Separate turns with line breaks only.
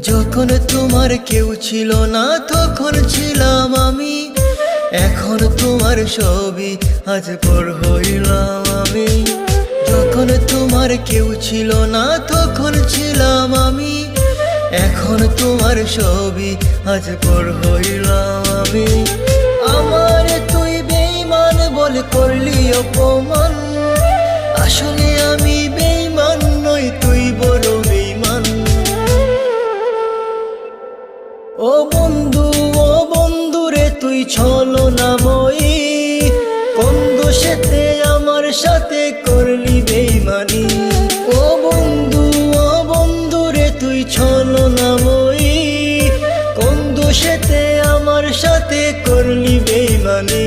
যখন তোমার কেউ ছিল না তখন ছিলাম আমি, এখন তোমার ছবি আজ পর হইলাম আমি। যখন তোমার কেউ ছিল না তখন ছিলাম আমি, এখন তোমার ছবি আজ পর হইলাম আমি। আমার তুই বেঈমান বলে করলি অপমান, আসলে আমি বেঈমান নই, তুই বড় বেঈমান। ও বন্ধু রে তুই ছলনাময়ী, কোন দোষেতে আমার সাথে করলি বেঈমানি। ও বন্ধু রে তুই ছলনাময়ী, কোন দোষেতে আমার সাথে করলি বেঈমানি।